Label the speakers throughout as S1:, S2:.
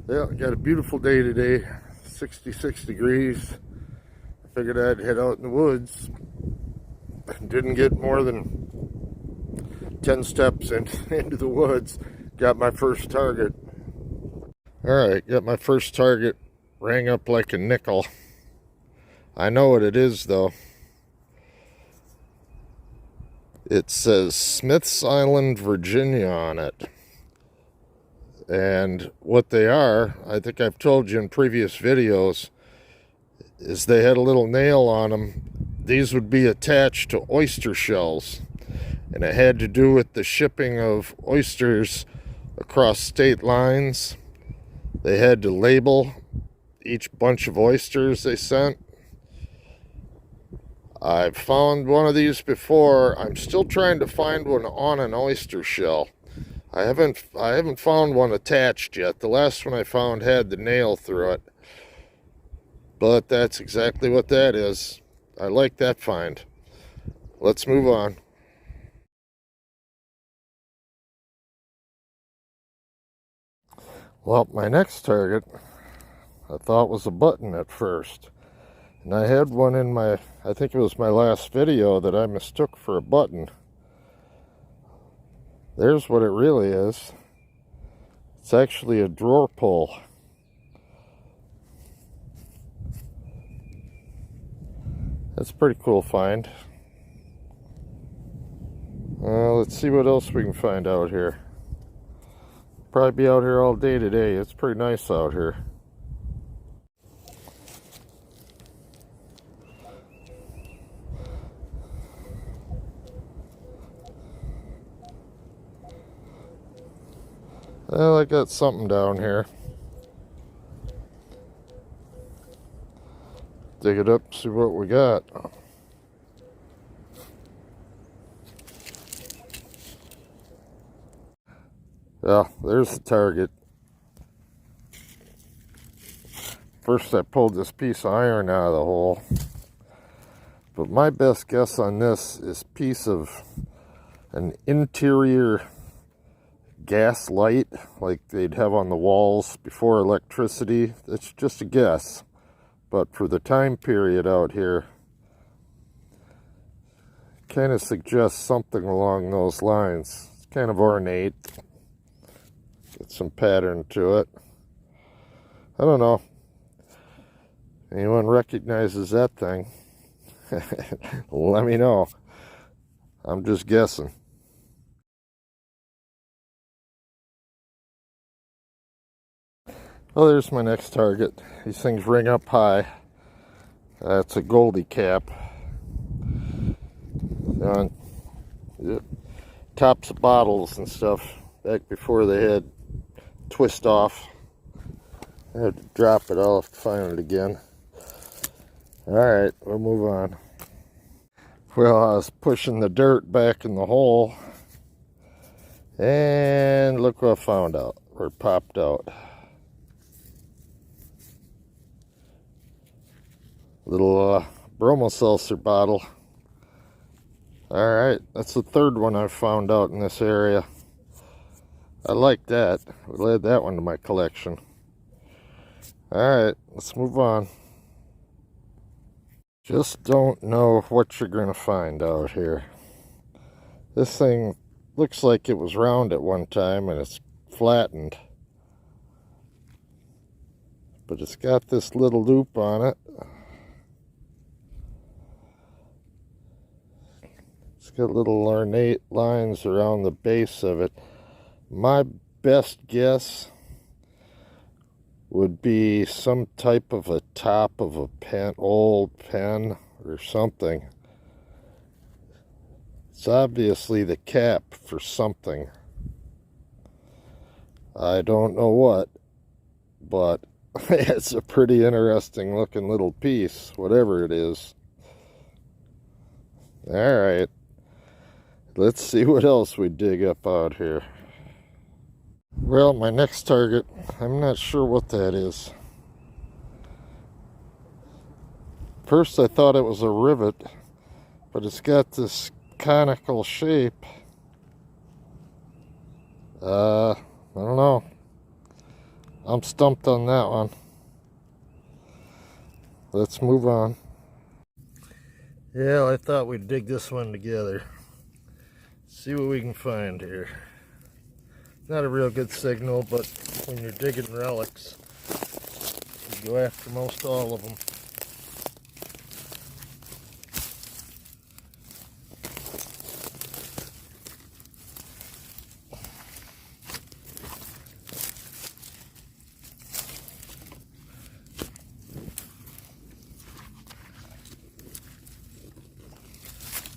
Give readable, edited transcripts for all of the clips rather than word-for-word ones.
S1: Yeah, got a beautiful day today, 66 degrees. I figured I'd head out in the woods. Didn't get more than 10 steps into the woods. Got my first target. Alright, got my first target. Rang up like a nickel. I know what it is though. It says Smith's Island, Virginia on it. And what they are, I think I've told you in previous videos, is they had a little nail on them. These would be attached to oyster shells. And it had to do with the shipping of oysters across state lines. They had to label each bunch of oysters they sent. I've found one of these before. I'm still trying to find one on an oyster shell. I haven't found one attached yet. The last one I found had the nail through it. But that's exactly what that is. I like that find. Let's move on. Well, my next target I thought was a button at first. And I had one in my, I think it was my last video, that I mistook for a button. There's what it really is. It's actually a drawer pull. That's a pretty cool find. Let's see what else we can find out here. Probably be out here all day today. It's pretty nice out here. Well, I got something down here. Dig it up, see what we got. Yeah, there's the target. First I pulled this piece of iron out of the hole. But my best guess on this is a piece of an interior gas light like they'd have on the walls before electricity. That's just a guess. But for the time period out here, kind of suggests something along those lines. It's kind of ornate. Got some pattern to it. I don't know. Anyone recognizes that thing? Let me know. I'm just guessing. Well, there's my next target. These things ring up high. That's a Goldie cap. On tops of bottles and stuff back before they had twist off. I had to drop it. I'll have to find it again. Alright, we'll move on. Well, I was pushing the dirt back in the hole, and look what I found out, or popped out. Little bromo seltzer bottle. Alright, that's the third one I've found out in this area. I like that. We'll add that one to my collection. Alright, let's move on. Just don't know what you're going to find out here. This thing looks like it was round at one time and it's flattened. But it's got this little loop on it. It's got little ornate lines around the base of it. My best guess would be some type of a top of a pen, old pen or something. It's obviously the cap for something. I don't know what, but it's a pretty interesting looking little piece, whatever it is. Alright, let's see what else we dig up out here. Well, my next target, I'm not sure what that is. First I thought it was a rivet, but it's got this conical shape. I don't know. I'm stumped on that one. Let's move on. Yeah, I thought we'd dig this one together. See what we can find here. Not a real good signal, but when you're digging relics, you go after most all of them.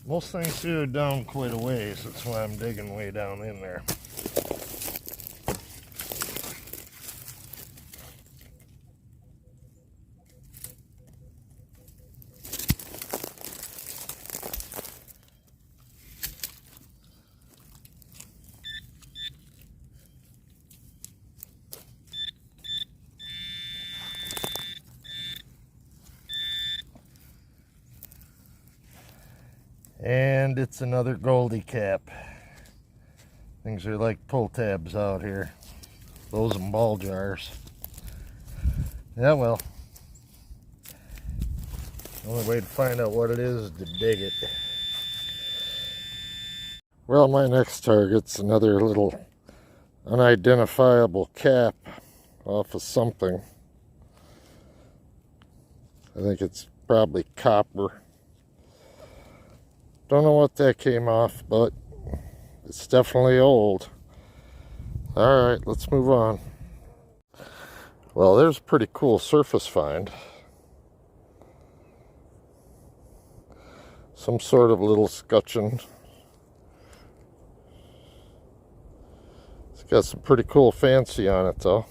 S1: Most things here are down quite a ways. That's why I'm digging way down in there. And it's another Goldie cap. Things are like pull tabs out here. Those and ball jars. Yeah, well. The only way to find out what it is to dig it. Well, my next target's another little unidentifiable cap off of something. I think it's probably copper. Don't know what that came off, but it's definitely old. Alright, let's move on. Well, there's a pretty cool surface find. Some sort of little scutcheon. It's got some pretty cool fancy on it, though.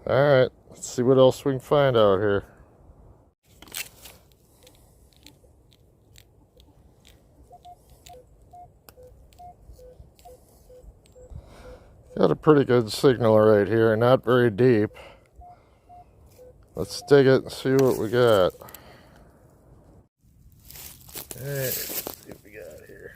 S1: Alright, let's see what else we can find out here. Got a pretty good signal right here, not very deep. Let's dig it and see what we got. Alright, let's see what we got here.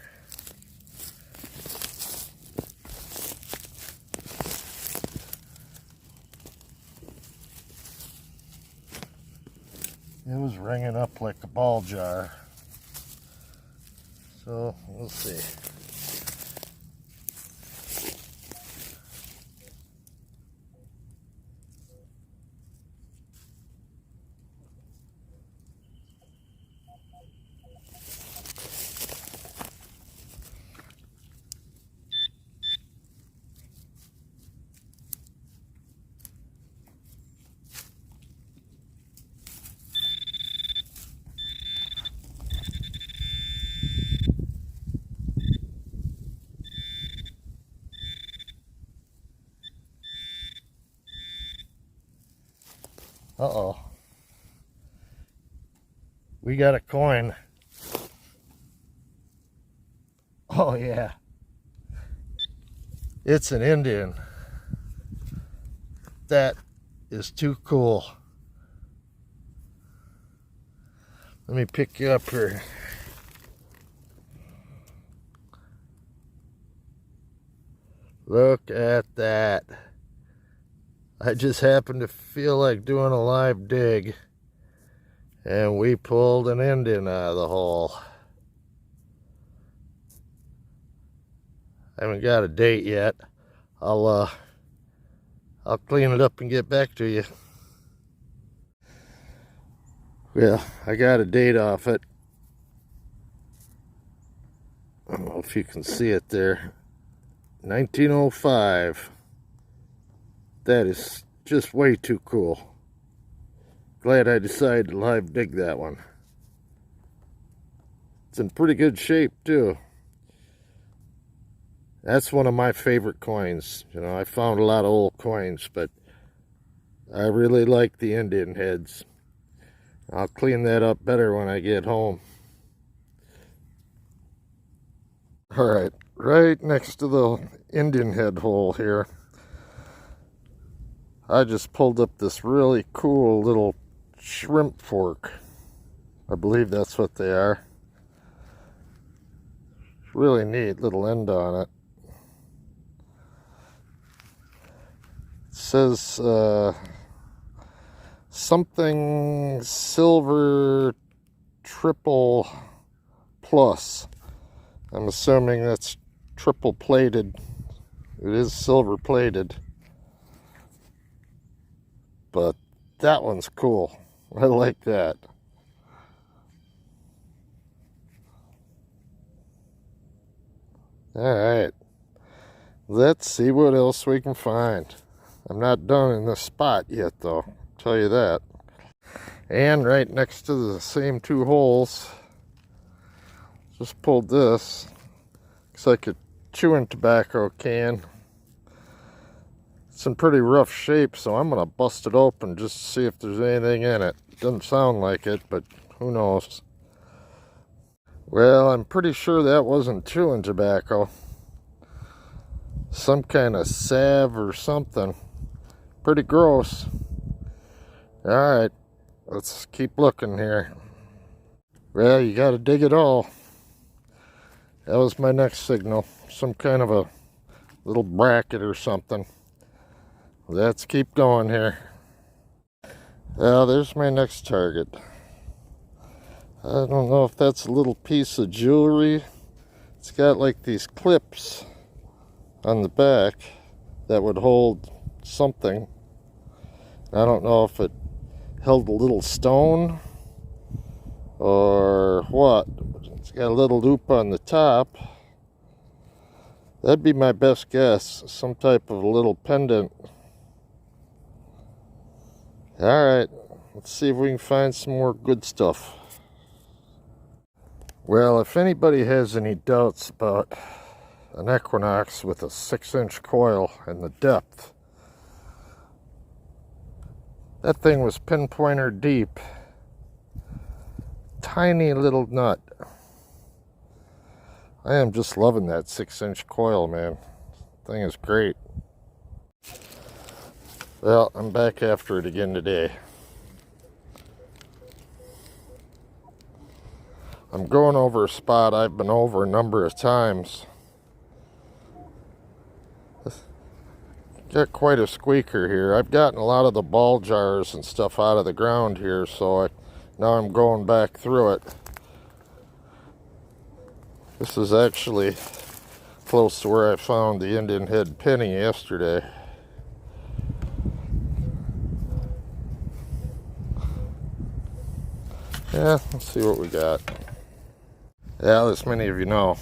S1: It was ringing up like a ball jar. So, we'll see. Uh-oh. We got a coin. Oh, yeah. It's an Indian. That is too cool. Let me pick you up here. Look at that. I just happened to feel like doing a live dig, and we pulled an Indian out of the hole. I haven't got a date yet. I'll clean it up and get back to you. Yeah, I got a date off it. I don't know if you can see it there. 1905. That is just way too cool. Glad I decided to live dig that one. It's in pretty good shape too. That's one of my favorite coins. You know, I found a lot of old coins, but I really like the Indian heads. I'll clean that up better when I get home. Alright, right next to the Indian head hole here, I just pulled up this really cool little shrimp fork. I believe that's what they are. Really neat little end on it. says something silver triple plus. I'm assuming that's triple plated. It is silver plated. But that one's cool. I like that. Alright. Let's see what else we can find. I'm not done in this spot yet though. I'll tell you that. And right next to the same two holes, just pulled this. Looks like a chewing tobacco can. It's in pretty rough shape, so I'm going to bust it open just to see if there's anything in it. Doesn't sound like it, but who knows. Well, I'm pretty sure that wasn't chewing tobacco. Some kind of salve or something. Pretty gross. Alright, let's keep looking here. Well, you got to dig it all. That was my next signal. Some kind of a little bracket or something. Let's keep going here. Well, there's my next target. I don't know if that's a little piece of jewelry. It's got like these clips on the back that would hold something. I don't know if it held a little stone or what. It's got a little loop on the top. That'd be my best guess. Some type of a little pendant. Alright, let's see if we can find some more good stuff. Well, if anybody has any doubts about an Equinox with a 6-inch coil and the depth, that thing was pinpointer deep. Tiny little nut. I am just loving that 6-inch coil, man. Thing is great. Well, I'm back after it again today. I'm going over a spot I've been over a number of times. Got quite a squeaker here. I've gotten a lot of the ball jars and stuff out of the ground here, so now I'm going back through it. This is actually close to where I found the Indian head penny yesterday. Yeah, let's see what we got. Yeah, as many of you know,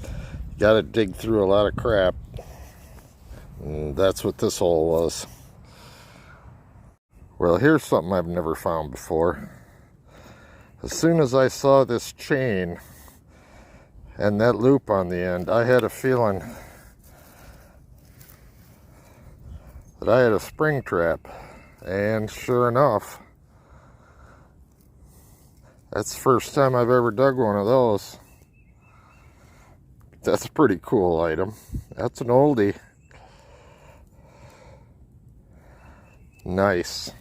S1: you gotta dig through a lot of crap. And that's what this hole was. Well, here's something I've never found before. As soon as I saw this chain and that loop on the end, I had a feeling that I had a spring trap. And sure enough, that's the first time I've ever dug one of those. That's a pretty cool item. That's an oldie. Nice.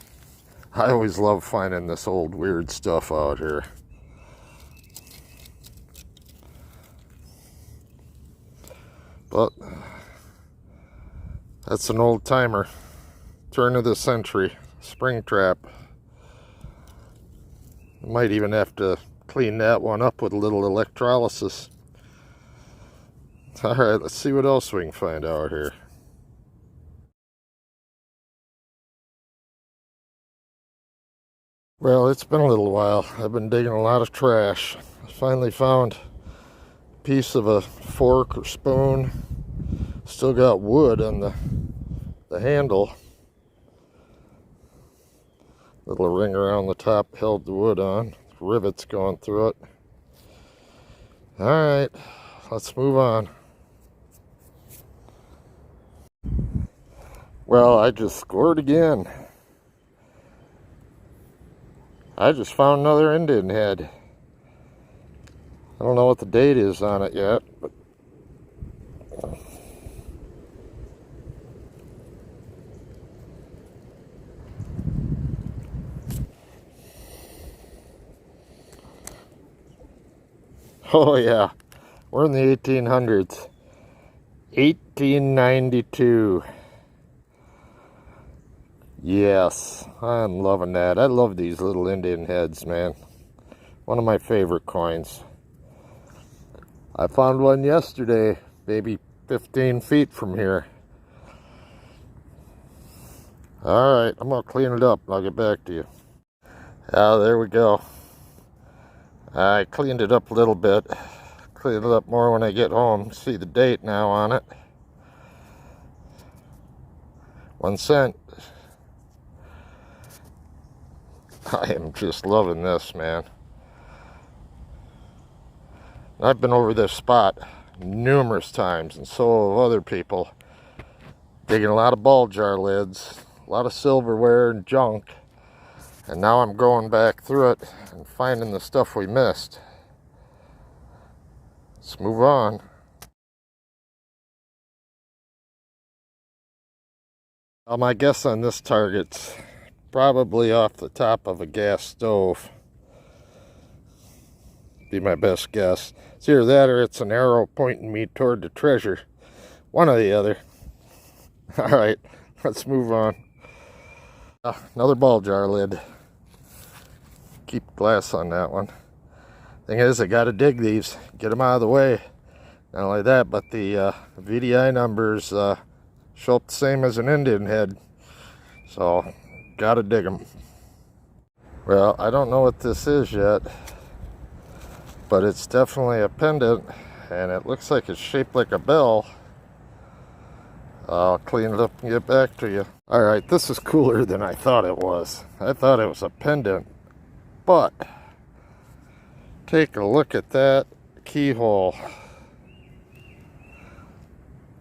S1: I always love finding this old weird stuff out here. But that's an old timer. Turn of the century. Spring trap. Might even have to clean that one up with a little electrolysis. Alright, let's see what else we can find out here. Well, it's been a little while. I've been digging a lot of trash. I finally found a piece of a fork or spoon. Still got wood on the handle. Little ring around the top held the wood on. Rivets going through it. Alright, let's move on. Well, I just scored again. I just found another Indian head. I don't know what the date is on it yet, but oh yeah, we're in the 1800s. 1892. Yes, I'm loving that. I love these little Indian heads, man. One of my favorite coins. I found one yesterday, maybe 15 feet from here. Alright, I'm going to clean it up and I'll get back to you. There we go. I cleaned it up a little bit. Clean it up more when I get home. See the date now on it. 1 cent. I am just loving this, man. I've been over this spot numerous times, and so have other people. Digging a lot of ball jar lids, a lot of silverware and junk. And now I'm going back through it and finding the stuff we missed. Let's move on. My guess on this target's probably off the top of a gas stove. Be my best guess. It's either that or it's an arrow pointing me toward the treasure. One or the other. Alright, let's move on. Another ball jar lid. Keep glass on that one. Thing is, I gotta dig these, get them out of the way. Not only that, but the VDI numbers show up the same as an Indian head. So, gotta dig them. Well, I don't know what this is yet, but it's definitely a pendant, and it looks like it's shaped like a bell. I'll clean it up and get back to you. Alright, this is cooler than I thought it was. I thought it was a pendant, but take a look at that keyhole.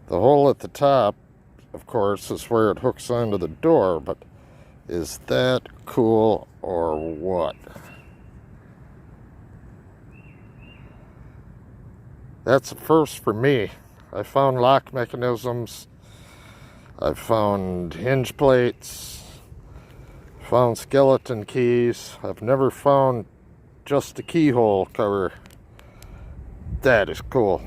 S1: The hole at the top, of course, is where it hooks onto the door, but is that cool or what? That's a first for me. I found lock mechanisms, I've found hinge plates, found skeleton keys. I've never found just a keyhole cover. That is cool.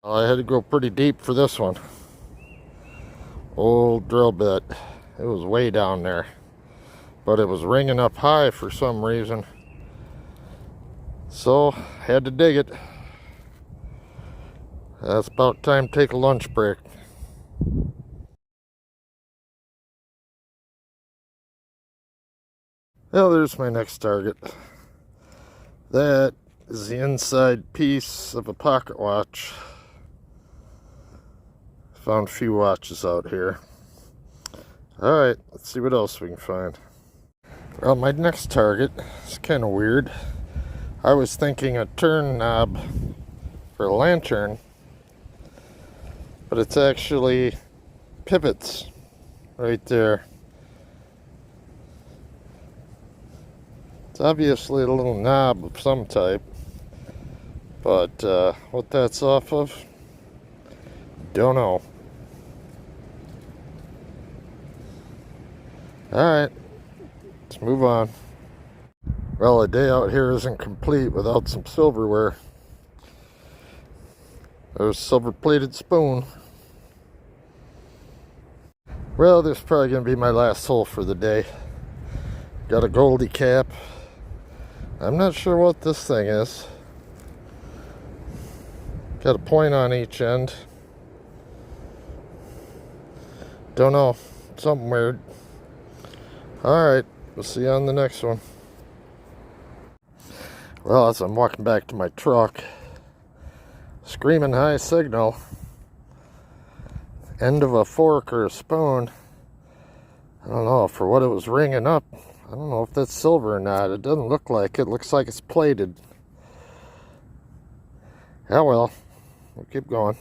S1: Well, I had to go pretty deep for this one. Old drill bit. It was way down there, but it was ringing up high for some reason, so had to dig it. That's about time to take a lunch break. Well, there's my next target. That is the inside piece of a pocket watch. Found a few watches out here. Alright, let's see what else we can find. Well, my next target is kind of weird. I was thinking a turn knob for a lantern, but it's actually pivots right there. It's obviously a little knob of some type, but what that's off of, don't know. Alright, let's move on. Well, a day out here isn't complete without some silverware. There's a silver-plated spoon. Well, this is probably going to be my last hole for the day. Got a Goldie cap. I'm not sure what this thing is. Got a point on each end. Don't know. Something weird. Alright, we'll see you on the next one. Well, as I'm walking back to my truck, screaming high signal, end of a fork or a spoon. I don't know, for what it was ringing up, I don't know if that's silver or not. It doesn't look like it. It looks like it's plated. Yeah, well, we'll keep going.